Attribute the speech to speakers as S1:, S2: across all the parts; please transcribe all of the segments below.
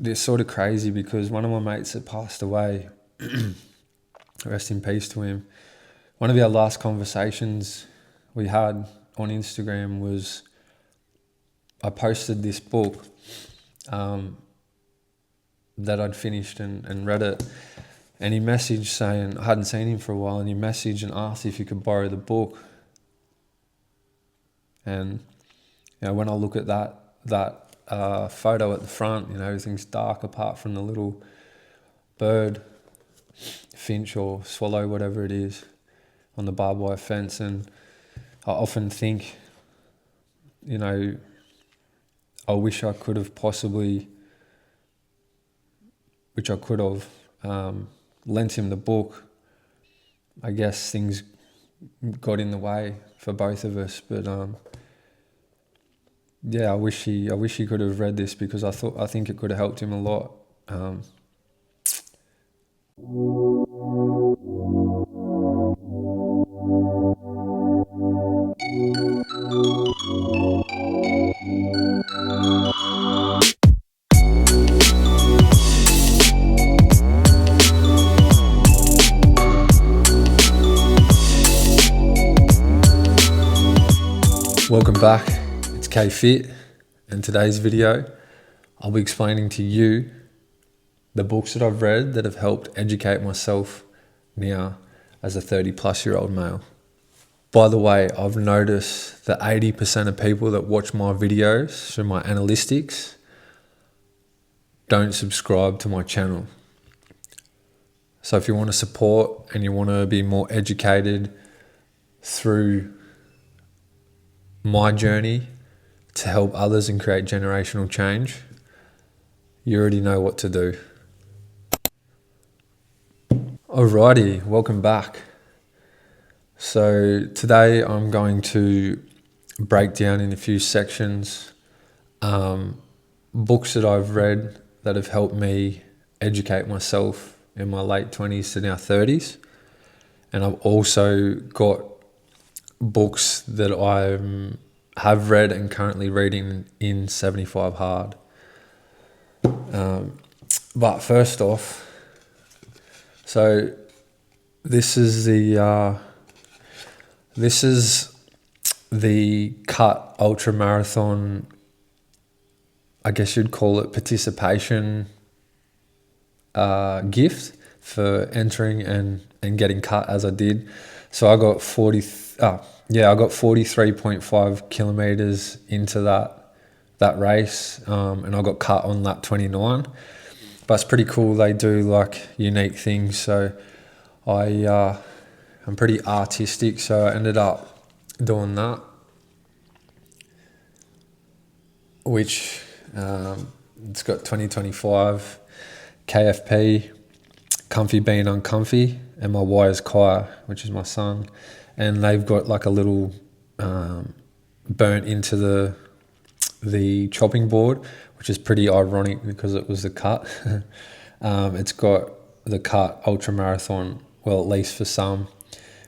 S1: it's sort of crazy because one of my mates that passed away, rest in peace to him, one of our last conversations we had on Instagram was I posted this book that I'd finished and read it, and he messaged saying, I hadn't seen him for a while, and he messaged and asked if he could borrow the book. And when I look at that photo at the front, everything's dark apart from the little bird, finch or swallow, whatever it is, on the barbed wire fence. And I often think, I wish I could have lent him the book. I guess things got in the way for both of us, but I wish he could have read this, because I think it could have helped him a lot. Welcome back, it's Pape, and today's video I'll be explaining to you the books that I've read that have helped educate myself now as a 30-plus-year-old male. By the way, I've noticed that 80% of people that watch my videos through my analytics don't subscribe to my channel. So if you want to support and you want to be more educated through my journey to help others and create generational change, you already know what to do. Alrighty, welcome back. So today I'm going to break down in a few sections books that I've read that have helped me educate myself in my late 20s to now 30s. And I've also got books that I have read and currently reading in 75 Hard. But first off, so this is the Cut Ultra Marathon, I guess you'd call it participation gift for entering and getting cut as I did. So I got 43.5 kilometers into that race, and I got cut on lap 29. But it's pretty cool. They do like unique things. So I'm pretty artistic, so I ended up doing that, which it's got 2025 KFP, Comfy Being Uncomfy, and my Y is Kai, which is my son. And they've got like a little burnt into the chopping board, which is pretty ironic because it was the Cut. It's got the Cut Ultra Marathon, well, at least for some.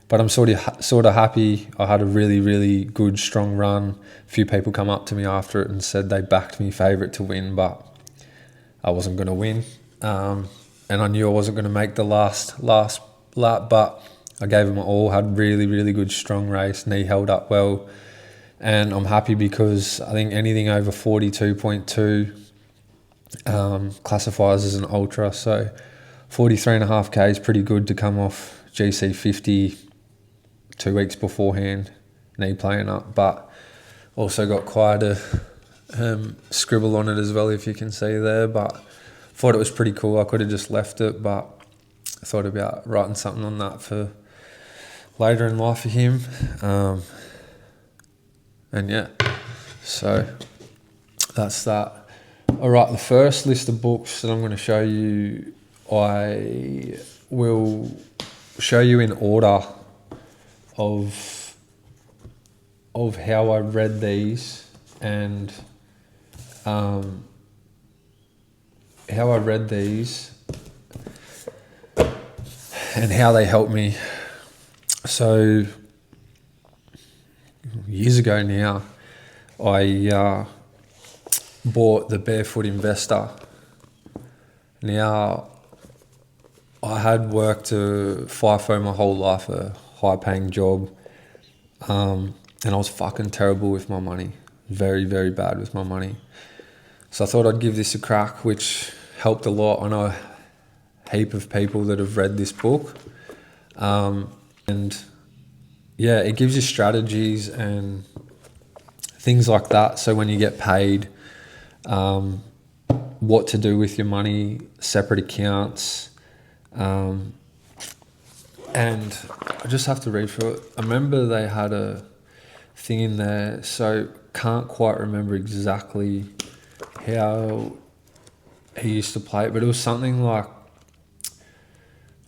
S1: But I'm sort of happy. I had a really, really good, strong run. A few people come up to me after it and said they backed me favourite to win, but I wasn't going to win. And I knew I wasn't going to make the last lap, but I gave it my all, had really, really good, strong race. Knee held up well. And I'm happy because I think anything over 42.2 classifies as an ultra. So 43.5K is pretty good to come off GC 50 2 weeks beforehand, knee playing up. But also got quite a scribble on it as well, if you can see there. But thought it was pretty cool. I could have just left it, but I thought about writing something on that for later in life for him. And yeah, so that's that. All right, the first list of books that I'm going to show you, I will show you in order of how I read these and and how they helped me. So years ago now, I bought the Barefoot Investor Now, I had worked a FIFO my whole life, a high-paying job, and I was fucking terrible with my money. Very, very bad with my money. So I thought I'd give this a crack, which helped a lot. I know a heap of people that have read this book. And yeah, it gives you strategies and things like that. So when you get paid, what to do with your money, separate accounts. And I just have to read through it. I remember they had a thing in there, so can't quite remember exactly how he used to play it, but it was something like,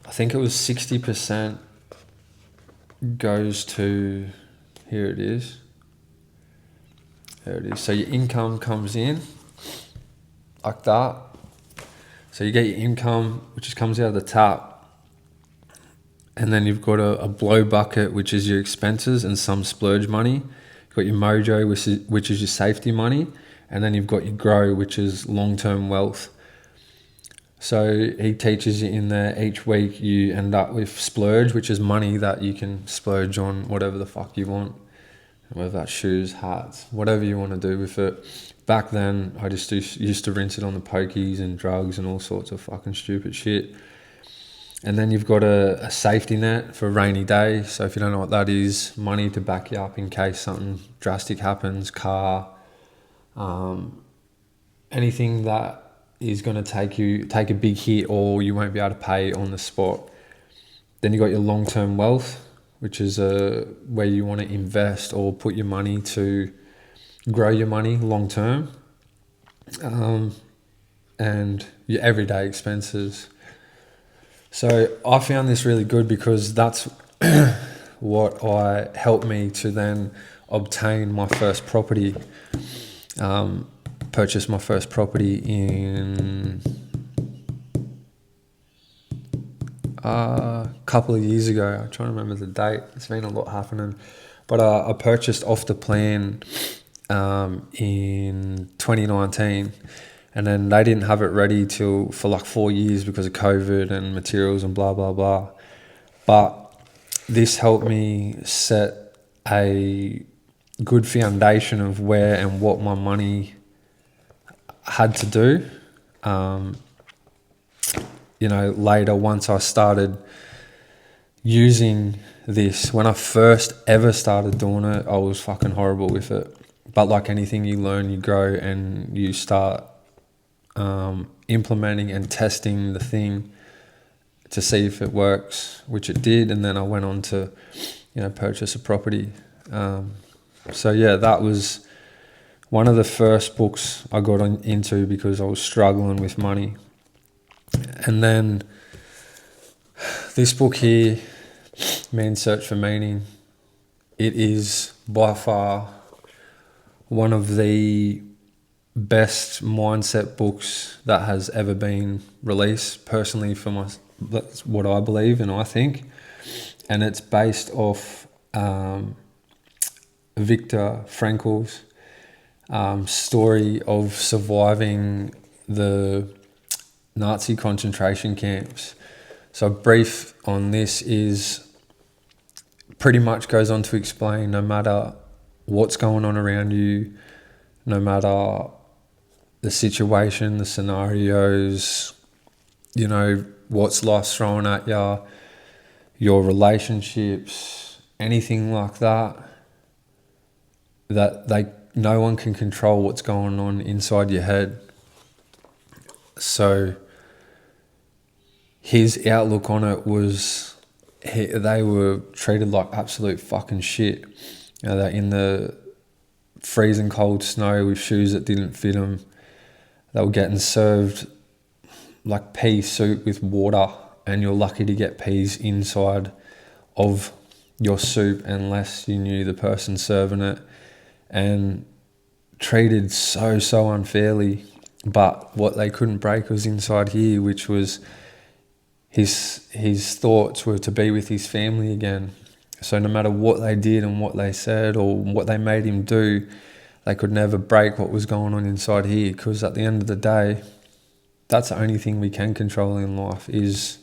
S1: I think it was 60% goes to, here it is. There it is. So your income comes in like that. So you get your income, which just comes out of the tap. And then you've got a blow bucket, which is your expenses and some splurge money. You've got your mojo, which is your safety money. And then you've got your grow, which is long-term wealth. So he teaches you in there, each week you end up with splurge, which is money that you can splurge on whatever the fuck you want. Whether that's shoes, hats, whatever you want to do with it. Back then, I just used to rinse it on the pokies and drugs and all sorts of fucking stupid shit. And then you've got a safety net for a rainy day. So if you don't know what that is, money to back you up in case something drastic happens, car, anything that is going to take a big hit or you won't be able to pay on the spot. Then you got your long-term wealth, which is where you want to invest or put your money to grow your money long-term. And your everyday expenses. So I found this really good because that's what helped me to then obtain my first property. Purchased my first property in a couple of years ago. I'm trying to remember the date. It's been a lot happening. But I purchased off the plan in 2019. And then they didn't have it ready for like 4 years because of COVID and materials and blah, blah, blah. But this helped me set a good foundation of where and what my money had to do. Later, once I started using this, when I first ever started doing it, I was fucking horrible with it. But like anything, you learn, you grow, and you start implementing and testing the thing to see if it works, which it did. And then I went on to, purchase a property. That was one of the first books I got into because I was struggling with money. And then this book here, Man's Search for Meaning, it is by far one of the best mindset books that has ever been released, personally, that's what I believe and I think. And it's based off Viktor Frankl's story of surviving the Nazi concentration camps. So brief on this is pretty much goes on to explain no matter what's going on around you, no matter the situation, the scenarios, what's life's thrown at you, your relationships, anything like that no one can control what's going on inside your head. So his outlook on it was they were treated like absolute fucking shit. They're in the freezing cold snow with shoes that didn't fit them. They were getting served like pea soup with water, and you're lucky to get peas inside of your soup unless you knew the person serving it, and treated so unfairly. But what they couldn't break was inside here, which was his thoughts were to be with his family again. So no matter what they did and what they said or what they made him do, they could never break what was going on inside here, because at the end of the day, that's the only thing we can control in life is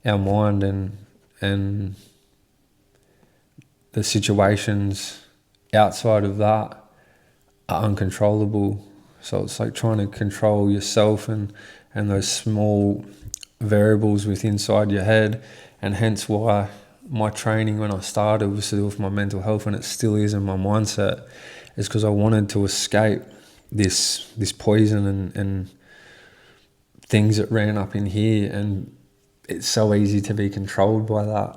S1: our mind, and the situations outside of that are uncontrollable. So it's like trying to control yourself and those small variables within inside your head, and hence why my training when I started was to do with my mental health, and it still is in my mindset, is because I wanted to escape this poison and things that ran up in here, and it's so easy to be controlled by that.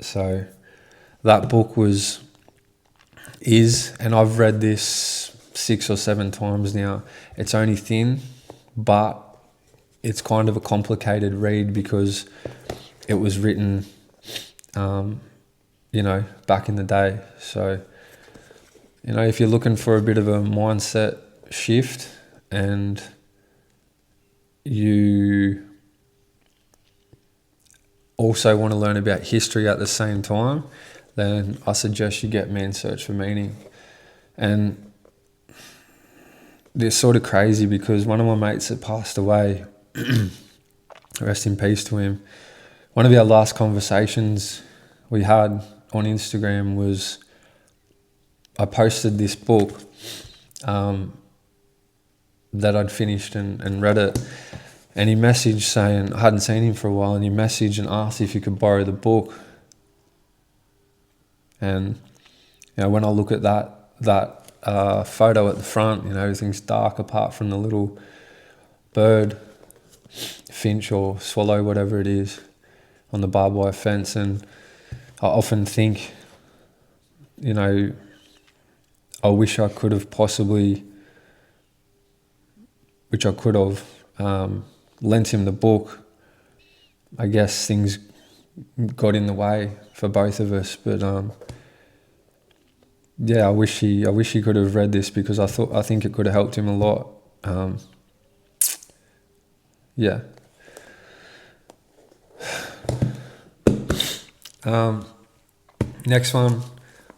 S1: So that book and I've read this 6 or 7 times now. It's only thin, but it's kind of a complicated read because it was written, back in the day. So, if you're looking for a bit of a mindset shift and you also want to learn about history at the same time, then I suggest you get Man's Search for Meaning. And it's sort of crazy because one of my mates that passed away, rest in peace to him, one of our last conversations we had on Instagram was I posted this book that I'd finished and read it, and he messaged saying, I hadn't seen him for a while, and he messaged and asked if he could borrow the book. And when I look at that photo at the front, everything's dark apart from the little bird, finch or swallow, whatever it is, on the barbed wire fence. And I often think, I wish I could have lent him the book. I guess things got in the way for both of us, but I wish he could have read this because I think it could have helped him a lot. Next one,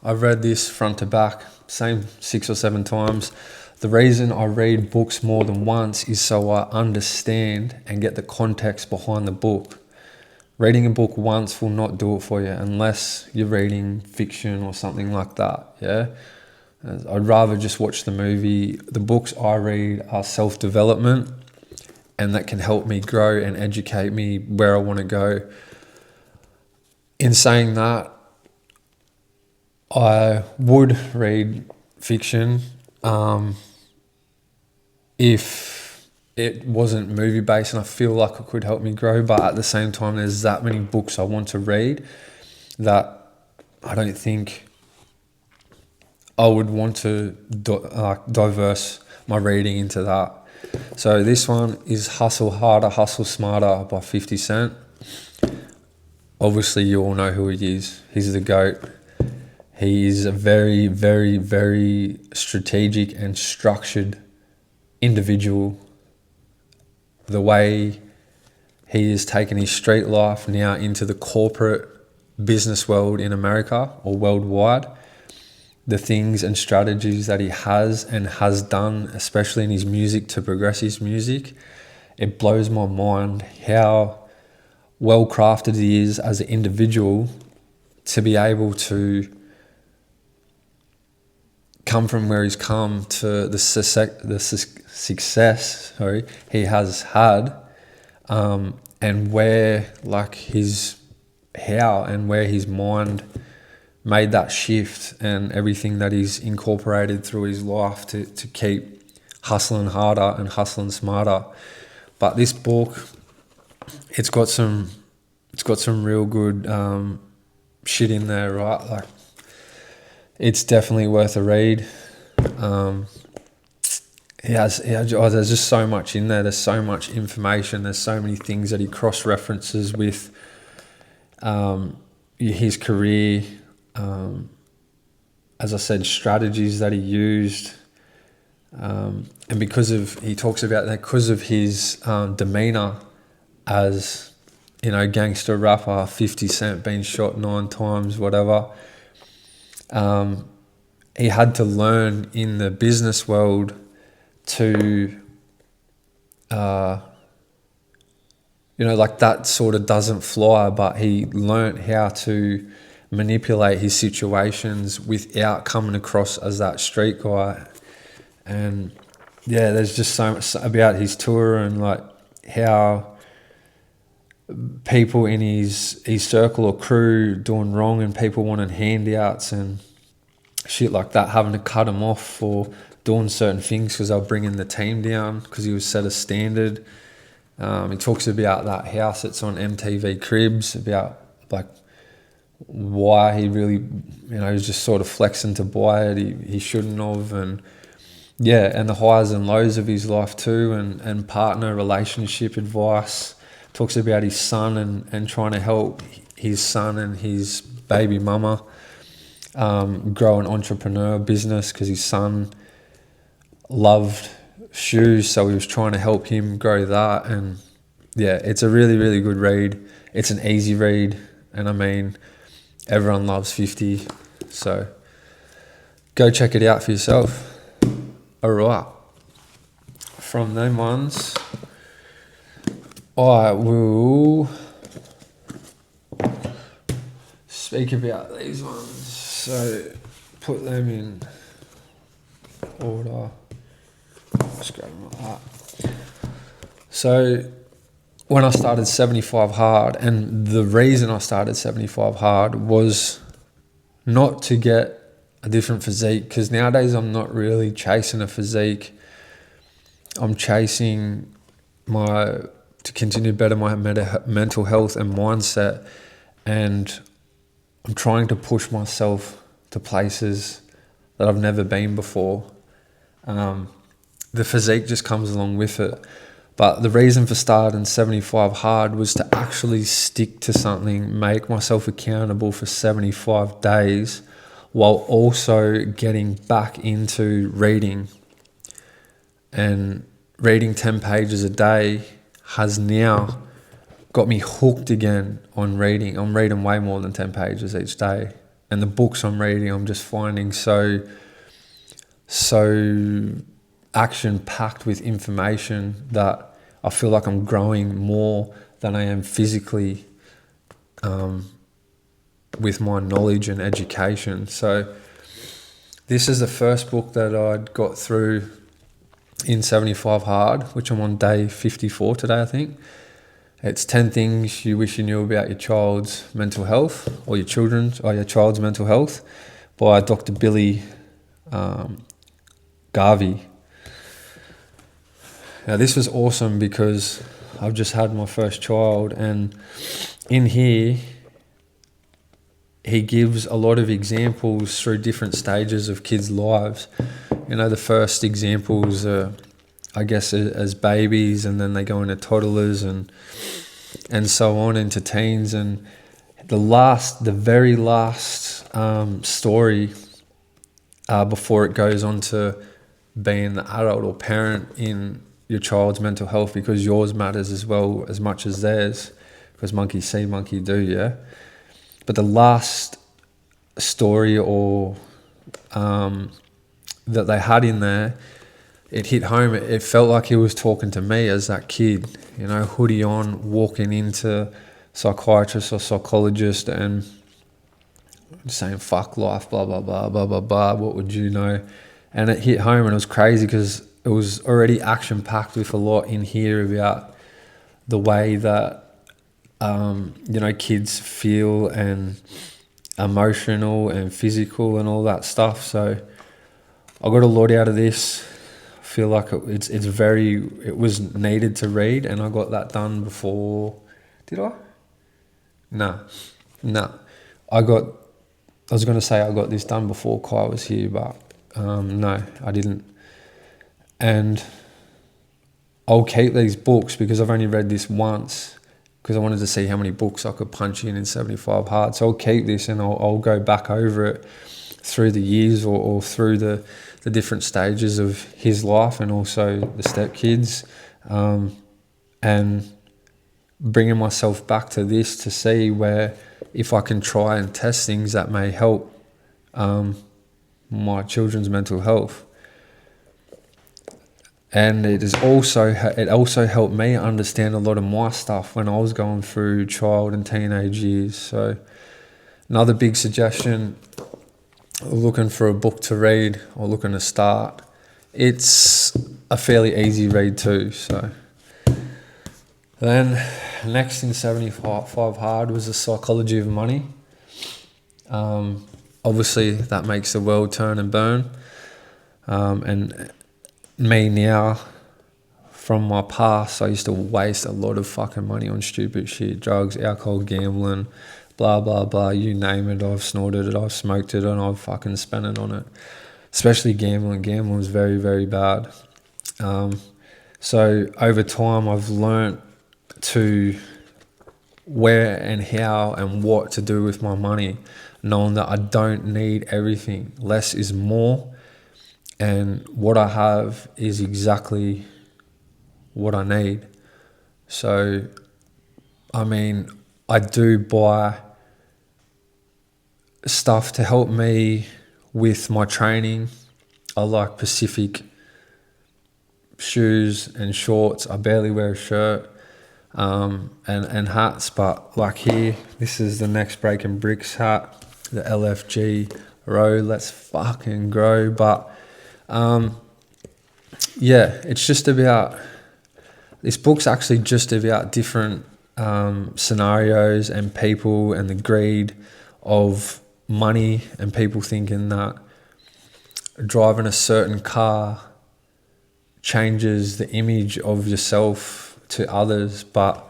S1: I've read this front to back, same 6 or 7 times. The reason I read books more than once is so I understand and get the context behind the book. Reading a book once will not do it for you unless you're reading fiction or something like that, yeah? I'd rather just watch the movie. The books I read are self-development, and that can help me grow and educate me where I want to go. In saying that, I would read fiction if it wasn't movie based and I feel like it could help me grow, but at the same time there's that many books I want to read that I don't think I would want to diverse my reading into that. So this one is Hustle Harder, Hustle Smarter by 50 Cent. Obviously you all know who he is. He's the GOAT. He is a very, very, very strategic and structured individual. The way he has taken his street life now into the corporate business world in America or worldwide, the things and strategies that he has and has done, especially in his music, to progress his music, it blows my mind how well crafted he is as an individual to be able to come from where he's come to the success he has had, and where where his mind made that shift and everything that he's incorporated through his life to keep hustling harder and hustling smarter. But this book, it's got some real good shit in there, right? Like, it's definitely worth a read. There's just so much in there. There's so much information. There's so many things that he cross-references with his career. As I said, strategies that he used. And he talks about that because of his demeanor as, gangster rapper, 50 Cent being shot 9 times, whatever. He had to learn in the business world to like that sort of doesn't fly, but he learnt how to manipulate his situations without coming across as that street guy. And yeah, there's just so much about his tour and like how people in his circle or crew doing wrong and people wanting handouts and shit like that, having to cut him off for doing certain things because they're bringing the team down because he was set a standard. He talks about that house that's on MTV Cribs, about like why he really, he's just sort of flexing to buy it. He shouldn't have, and yeah, and the highs and lows of his life too, and partner relationship advice. Talks about his son and trying to help his son and his baby mama grow an entrepreneur business because his son loved shoes, so he was trying to help him grow that. And yeah, it's a really, really good read. It's an easy read, and I mean, everyone loves 50, so go check it out for yourself. All right, from them ones, I will speak about these ones. So put them in order. Just grab them like that. So when I started 75 Hard, and the reason I started 75 Hard was not to get a different physique, because nowadays I'm not really chasing a physique. I'm chasing to continue to better my mental health and mindset, and I'm trying to push myself to places that I've never been before. The physique just comes along with it. But the reason for starting 75 Hard was to actually stick to something, make myself accountable for 75 days, while also getting back into reading. And reading 10 pages a day has now got me hooked again on reading. I'm reading way more than 10 pages each day. And the books I'm reading, I'm just finding so action-packed with information that I feel like I'm growing more than I am physically with my knowledge and education. So this is the first book that I'd got through in 75 Hard, which I'm on day 54 today, I think. It's 10 things you wish you knew about your child's mental health, or your child's mental health, by Dr. Billy Garvey. Now this was awesome because I've just had my first child, and in here he gives a lot of examples through different stages of kids' lives. The first examples are, I guess, as babies, and then they go into toddlers and so on into teens. And the very last story before it goes on to being the adult or parent in your child's mental health, because yours matters as well as much as theirs, because monkey see, monkey do, yeah? But the last story or that they had in there, it hit home. It felt like he was talking to me as that kid, hoodie on, walking into psychiatrist or psychologist and saying, fuck life, blah, blah, blah, blah, blah, blah, what would you know? And it hit home, and it was crazy because it was already action-packed with a lot in here about the way that, kids feel and emotional and physical and all that stuff. So I got a lot out of this. I feel like it was needed to read, and I got that done before. Did I? No. I was going to say I got this done before Kai was here, but no, I didn't. And I'll keep these books because I've only read this once, because I wanted to see how many books I could punch in 75 Hard. So I'll keep this, and I'll go back over it through the years or through the different stages of his life, and also the stepkids, and bringing myself back to this to see where if I can try and test things that may help my children's mental health. And it also helped me understand a lot of my stuff when I was going through child and teenage years. So another big suggestion, looking for a book to read or looking to start, it's a fairly easy read too. So then next in 75 hard was The Psychology of Money. Obviously that makes the world turn and burn. And me now, from my past, I used to waste a lot of fucking money on stupid shit, drugs, alcohol, gambling, blah, blah, blah, you name it. I've snorted it, I've smoked it, and I've fucking spent it on it. Especially gambling. Gambling was very, very bad. So over time, I've learnt to where and how and what to do with my money, knowing that I don't need everything. Less is more. And what I have is exactly what I need. So, I mean, I do buy stuff to help me with my training. I like Pacific shoes and shorts. I barely wear a shirt, and hats. But like here, this is the Next Breaking Bricks hat, the LFG Row. Let's fucking grow. But yeah, it's just about, this book's actually just about different scenarios and people and the greed of money and people thinking that driving a certain car changes the image of yourself to others, but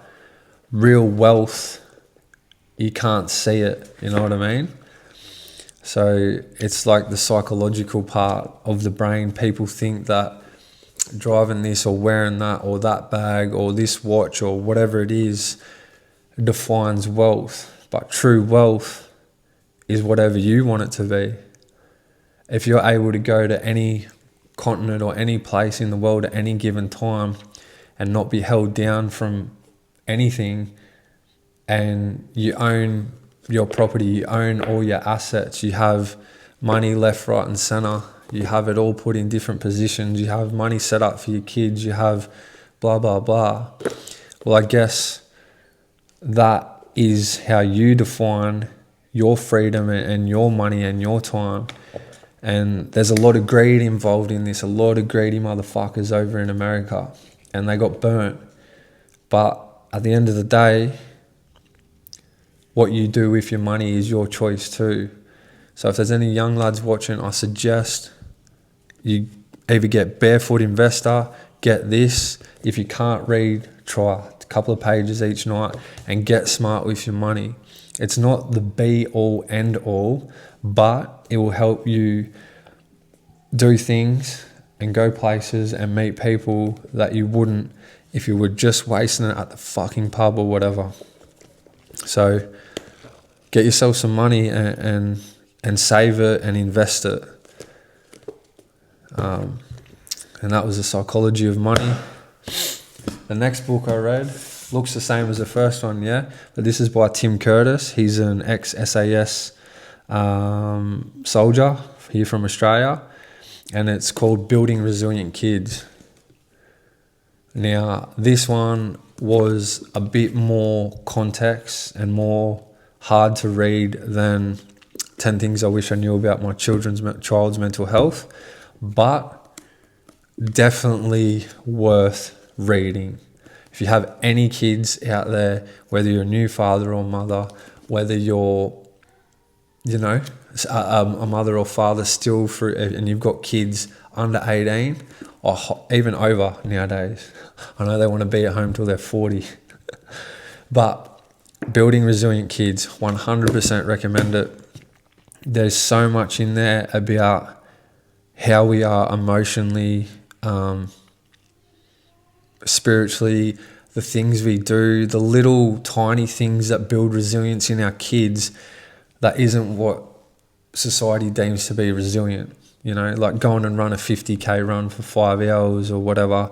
S1: real wealth, you can't see it, you know what I mean? So it's like the psychological part of the brain. People think that driving this or wearing that or that bag or this watch or whatever it is defines wealth. But true wealth is whatever you want it to be. If you're able to go to any continent or any place in the world at any given time and not be held down from anything, and you own your property, you own all your assets, you have money left, right and center, you have it all put in different positions, you have money set up for your kids, you have blah, blah, blah. Well, I guess that is how you define your freedom and your money and your time. And there's a lot of greed involved in this, a lot of greedy motherfuckers over in America, and they got burnt. But at the end of the day, what you do with your money is your choice too. So if there's any young lads watching, I suggest you either get Barefoot Investor, get this. If you can't read, try a couple of pages each night and get smart with your money. It's not the be all end all, but it will help you do things and go places and meet people that you wouldn't if you were just wasting it at the fucking pub or whatever. So get yourself some money and save it and invest it. And that was The Psychology of Money. The next book I read looks the same as the first one, yeah? But this is by Tim Curtis. He's an ex-SAS soldier here from Australia. And it's called Building Resilient Kids. Now, this one was a bit more context and more hard to read than 10 Things I Wish I Knew About My Child's Mental Health, but definitely worth reading. If you have any kids out there, whether you're a new father or mother, whether you're, a mother or father still through, and you've got kids under 18 or even over nowadays. I know they want to be at home till they're 40. But Building Resilient Kids, 100% recommend it. There's so much in there about how we are emotionally, spiritually, the things we do, the little tiny things that build resilience in our kids that isn't what society deems to be resilient. Like going and run a 50k run for 5 hours or whatever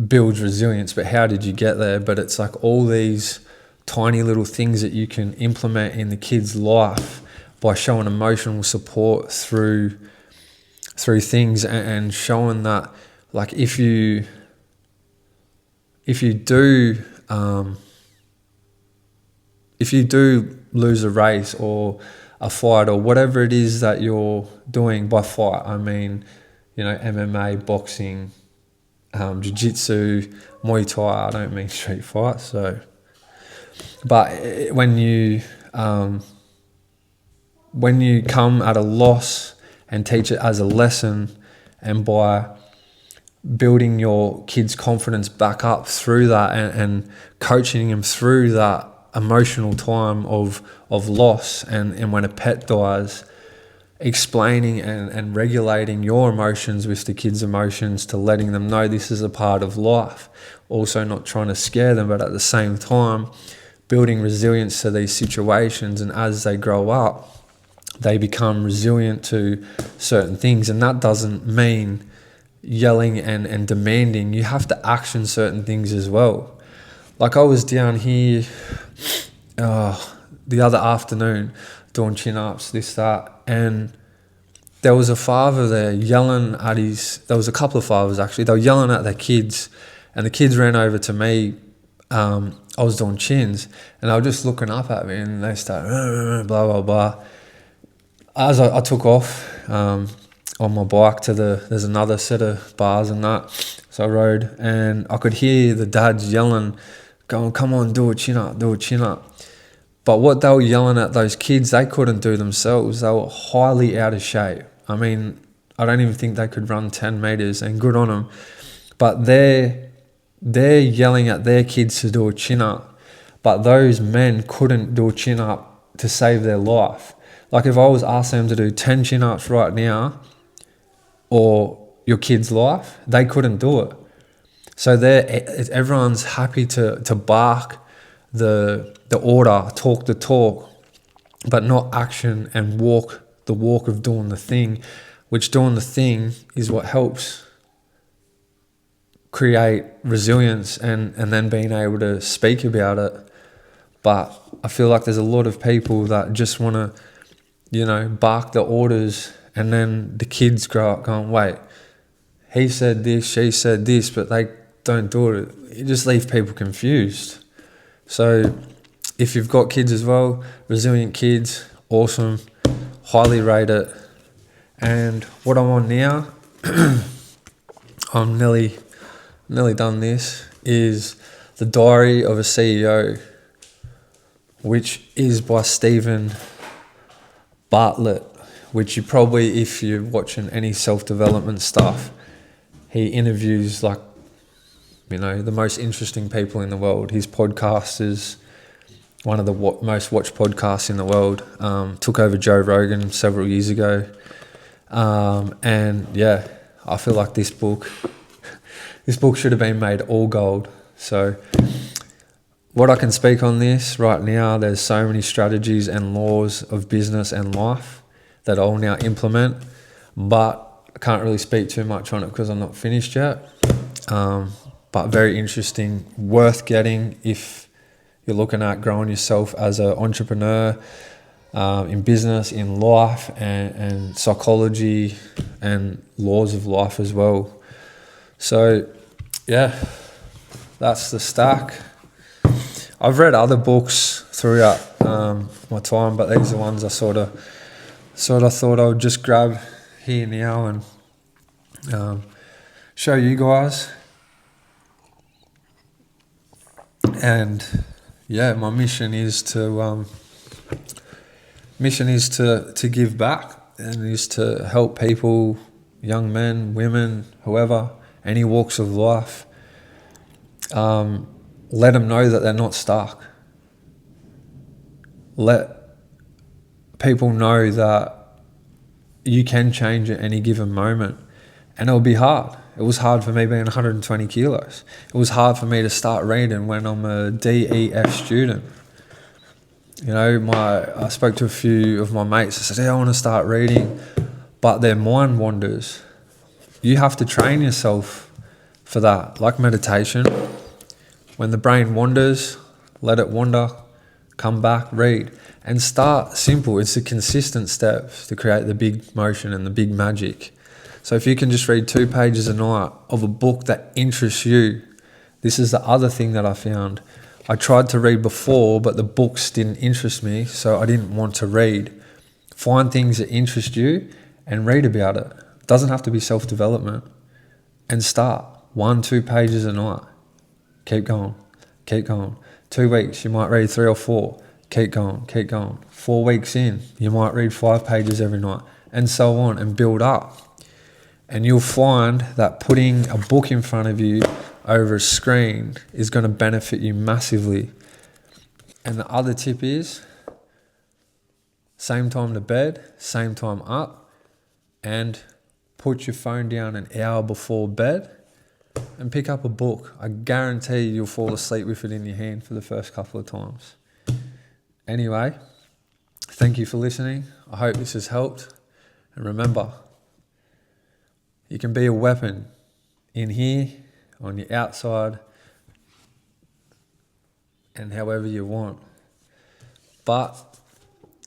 S1: builds resilience. But how did you get there? But it's like all these tiny little things that you can implement in the kid's life by showing emotional support through through things, and showing that, like, if you do lose a race or a fight or whatever it is that you're doing, by fight I mean, MMA, boxing, jiu-jitsu, Muay Thai, I don't mean street fight. So, but when you come at a loss and teach it as a lesson, and by building your kids' confidence back up through that, and coaching them through that emotional time of loss, and when a pet dies, explaining and regulating your emotions with the kids' emotions, to letting them know this is a part of life. Also not trying to scare them, but at the same time building resilience to these situations, and as they grow up they become resilient to certain things. And that doesn't mean yelling and demanding. You have to action certain things as well. Like, I was down here the other afternoon doing chin-ups, this, that, and there was a father there yelling at there was a couple of fathers actually, they were yelling at their kids, and the kids ran over to me. I was doing chins, and they were just looking up at me, and they started blah, blah, blah. As I took off on my bike to there's another set of bars and that, so I rode, and I could hear the dads yelling, going, come on, do a chin up. But what they were yelling at those kids, they couldn't do themselves. They were highly out of shape. I mean, I don't even think they could run 10 meters, and good on them. But they're yelling at their kids to do a chin up, but those men couldn't do a chin up to save their life. Like, if I was asking them to do 10 chin ups right now, or your kid's life, they couldn't do it. So everyone's happy to bark the order, talk the talk, but not action and walk the walk of doing the thing, which doing the thing is what helps create resilience and then being able to speak about it. But I feel like there's a lot of people that just want to, bark the orders, and then the kids grow up going, wait, he said this, she said this, but they don't do it. You just leave people confused. So if you've got kids as well, resilient kids, awesome, highly rate it. And what I'm on now, I'm nearly done this, is The Diary of a CEO, which is by Stephen Bartlett, which you probably, if you're watching any self-development stuff, he interviews the most interesting people in the world. His podcast is one of the most watched podcasts in the world. Took over Joe Rogan several years ago. And yeah, I feel like this book should have been made all gold. So what I can speak on this right now, there's so many strategies and laws of business and life that I'll now implement, but I can't really speak too much on it because I'm not finished yet. But very interesting, worth getting if you're looking at growing yourself as an entrepreneur, in business, in life, and psychology and laws of life as well. So yeah, that's the stack. I've read other books throughout my time, but these are the ones I sort of thought I would just grab here now and show you guys. And yeah, my mission is to give back, and is to help people, young men, women, whoever, any walks of life, let them know that they're not stuck. Let people know that you can change at any given moment, and it'll be hard. It was hard for me being 120 kilos. It was hard for me to start reading when I'm a DEF student. I spoke to a few of my mates. I said, I want to start reading, but their mind wanders. You have to train yourself for that, like meditation. When the brain wanders, let it wander, come back, read, and start simple. It's the consistent steps to create the big motion and the big magic. So if you can just read 2 pages a night of a book that interests you, this is the other thing that I found. I tried to read before, but the books didn't interest me, so I didn't want to read. Find things that interest you and read about it. It doesn't have to be self-development. And start 1-2 pages a night. Keep going, keep going. 2 weeks, you might read 3 or 4. Keep going, keep going. 4 weeks in, you might read 5 pages every night, and so on, and build up. And you'll find that putting a book in front of you over a screen is going to benefit you massively. And the other tip is, same time to bed, same time up, and put your phone down an hour before bed and pick up a book. I guarantee you'll fall asleep with it in your hand for the first couple of times. Anyway, thank you for listening. I hope this has helped. And remember, you can be a weapon in here, on your outside, and however you want. But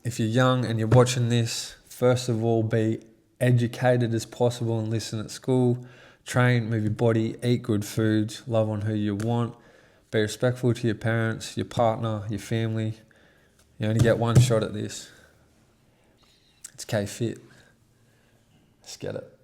S1: if you're young and you're watching this, first of all, be educated as possible and listen at school. Train, move your body, eat good foods, love on who you want. Be respectful to your parents, your partner, your family. You only get one shot at this. It's K-Fit. Let's get it.